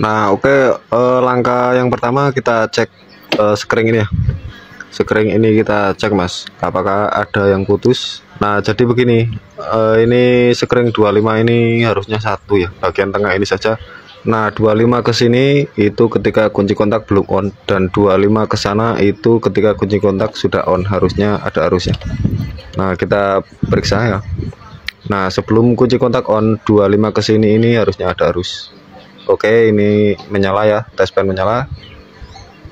Nah, oke, langkah yang pertama kita cek sekring ini ya. Sekring ini kita cek Mas, apakah ada yang putus. Nah, jadi begini, ini sekring 25 ini harusnya satu ya, bagian tengah ini saja. Nah, 25 ke sini itu ketika kunci kontak belum on, dan 25 ke sana itu ketika kunci kontak sudah on, harusnya ada arusnya. Nah, kita periksa ya. Nah, sebelum kunci kontak on, 25 ke sini ini harusnya ada arus. Oke, ini menyala ya, tes pen menyala.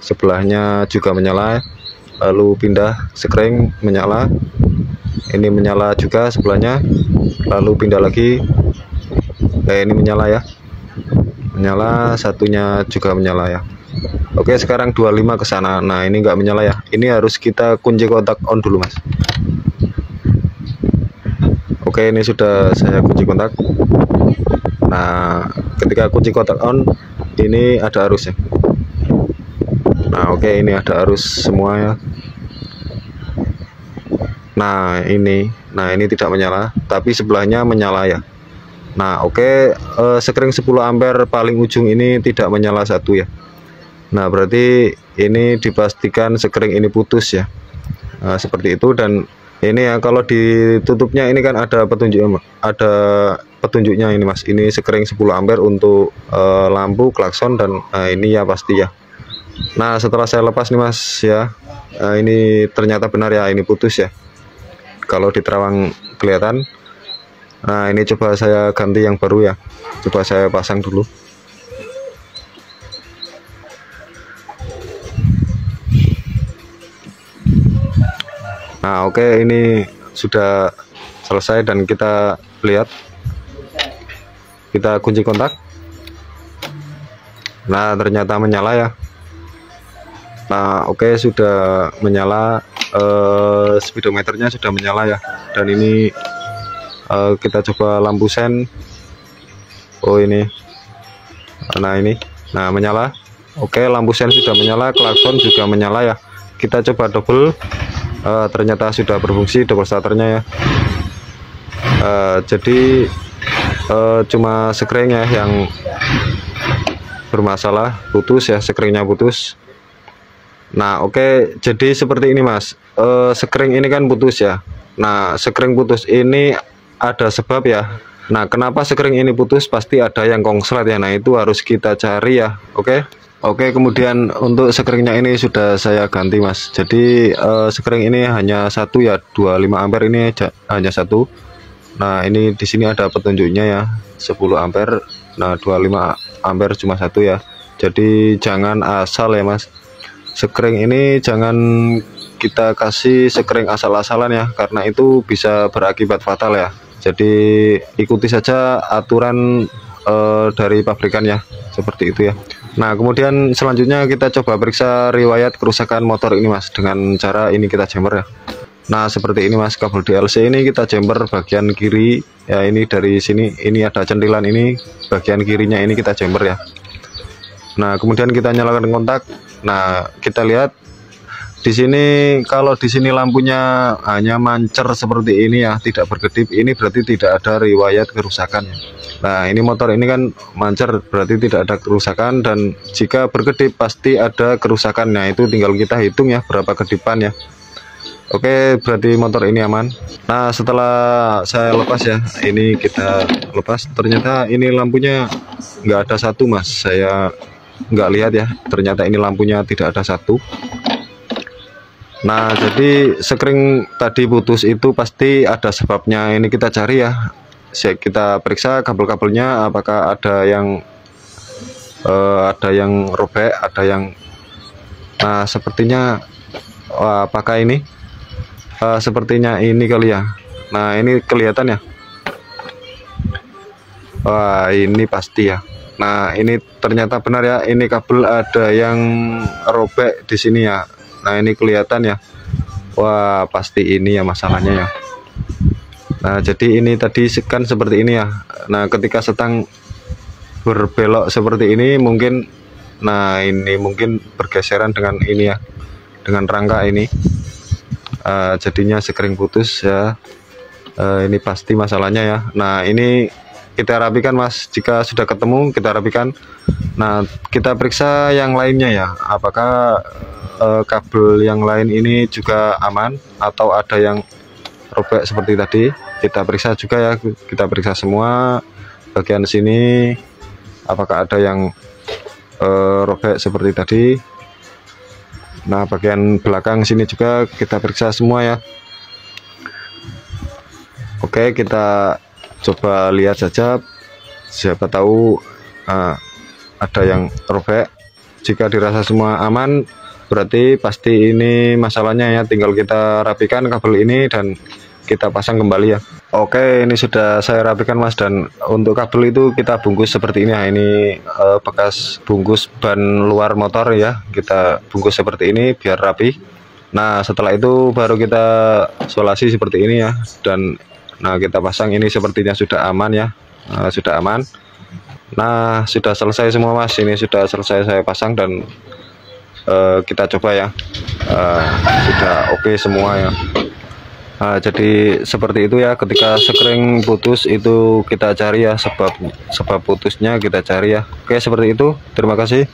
Sebelahnya juga menyala. Lalu pindah sekring menyala, ini menyala juga sebelahnya, lalu pindah lagi, ini menyala ya, menyala, satunya juga menyala ya. Oke, sekarang 25 ke sana. Nah, ini enggak menyala ya, ini harus kita kunci kontak on dulu Mas. Oke, ini sudah saya kunci kontak. Nah, ketika kunci kontak on, ini ada arusnya. Nah, oke, ini ada arus semua ya. Nah, ini tidak menyala, tapi sebelahnya menyala ya. Nah, oke, sekring 10 ampere paling ujung ini tidak menyala satu ya. Nah, berarti ini dipastikan sekring ini putus ya. Nah, seperti itu. Dan ini ya, kalau ditutupnya ini kan ada petunjuknya ini Mas. Ini sekring 10 ampere untuk lampu, klakson, dan ini ya pasti ya. Nah, setelah saya lepas nih Mas ya, ini ternyata benar ya, ini putus ya. Kalau di terawang kelihatan. Nah, ini coba saya ganti yang baru ya. Coba saya pasang dulu. Nah, oke, ini sudah selesai dan kita lihat. Kita kunci kontak. Nah, ternyata menyala ya. Nah, oke, sudah menyala, speedometernya sudah menyala ya. Dan ini kita coba lampu sen. Oh, ini. Nah, ini. Nah, menyala. Oke, lampu sen sudah menyala, klakson juga menyala ya. Kita coba double. Ternyata sudah berfungsi double starternya ya. Jadi cuma sekring ya yang bermasalah, putus ya, sekringnya putus. Nah, oke, jadi seperti ini Mas, sekring ini kan putus ya. Nah, sekring putus ini ada sebab ya. Nah, kenapa sekring ini putus, pasti ada yang kongslet ya. Nah, itu harus kita cari ya. Oke, kemudian untuk sekringnya ini sudah saya ganti Mas. Jadi sekring ini hanya satu ya, 25 ampere ini hanya satu. Nah, ini di sini ada petunjuknya ya, 10 ampere. Nah, 25 ampere cuma satu ya. Jadi jangan asal ya Mas. Sekring ini jangan kita kasih sekring asal-asalan ya, karena itu bisa berakibat fatal ya. Jadi ikuti saja aturan dari pabrikan ya, seperti itu ya. Nah, kemudian selanjutnya kita coba periksa riwayat kerusakan motor ini Mas, dengan cara ini kita jumper ya. Nah, seperti ini Mas, kabel DLC ini kita jumper bagian kiri ya. Ini dari sini, ini ada centilan, ini bagian kirinya ini kita jumper ya. Nah, kemudian kita nyalakan kontak. Nah, kita lihat di sini, kalau di sini lampunya hanya mancer seperti ini ya, tidak berkedip, ini berarti tidak ada riwayat kerusakan. Nah, ini motor ini kan mancer, berarti tidak ada kerusakan, dan jika berkedip pasti ada kerusakan. Nah, itu tinggal kita hitung ya berapa kedipan ya. Oke, berarti motor ini aman. Nah, setelah saya lepas ya, ini kita lepas, ternyata ini lampunya nggak ada satu Mas. Saya nggak lihat ya, ternyata ini lampunya tidak ada satu. Nah, jadi sekring tadi putus itu pasti ada sebabnya. Ini kita cari ya, kita periksa kabel-kabelnya, apakah ada yang robek, ada yang, nah sepertinya, apakah ini sepertinya ini kali ya. Nah, ini kelihatan ya. Wah, ini pasti ya. Nah, ini ternyata benar ya, ini kabel ada yang robek di sini ya. Nah, ini kelihatan ya. Wah, pasti ini ya masalahnya ya. Nah, jadi ini tadi kan seperti ini ya. Nah, ketika setang berbelok seperti ini mungkin, nah ini mungkin bergeseran dengan ini ya, dengan rangka ini. Jadinya sekring putus ya. Ini pasti masalahnya ya. Nah, ini kita rapikan Mas. Jika sudah ketemu kita rapikan. Nah, kita periksa yang lainnya ya, apakah kabel yang lain ini juga aman atau ada yang robek seperti tadi. Kita periksa juga ya, kita periksa semua bagian sini apakah ada yang robek seperti tadi. Nah, bagian belakang sini juga kita periksa semua ya. Oke, kita coba lihat saja, siapa tahu ada yang robek. Jika dirasa semua aman, berarti pasti ini masalahnya ya, tinggal kita rapikan kabel ini dan kita pasang kembali ya. Oke, ini sudah saya rapikan Mas, dan untuk kabel itu kita bungkus seperti ini ya. Ini bekas bungkus ban luar motor ya, kita bungkus seperti ini biar rapi. Nah, setelah itu baru kita solasi seperti ini ya, dan nah kita pasang ini sepertinya sudah aman ya. Sudah aman. Nah, sudah selesai semua Mas, ini sudah selesai saya pasang dan kita coba ya. Sudah oke semua ya. Jadi seperti itu ya, ketika sekring putus itu kita cari ya, sebab putusnya kita cari ya. Oke, seperti itu, terima kasih.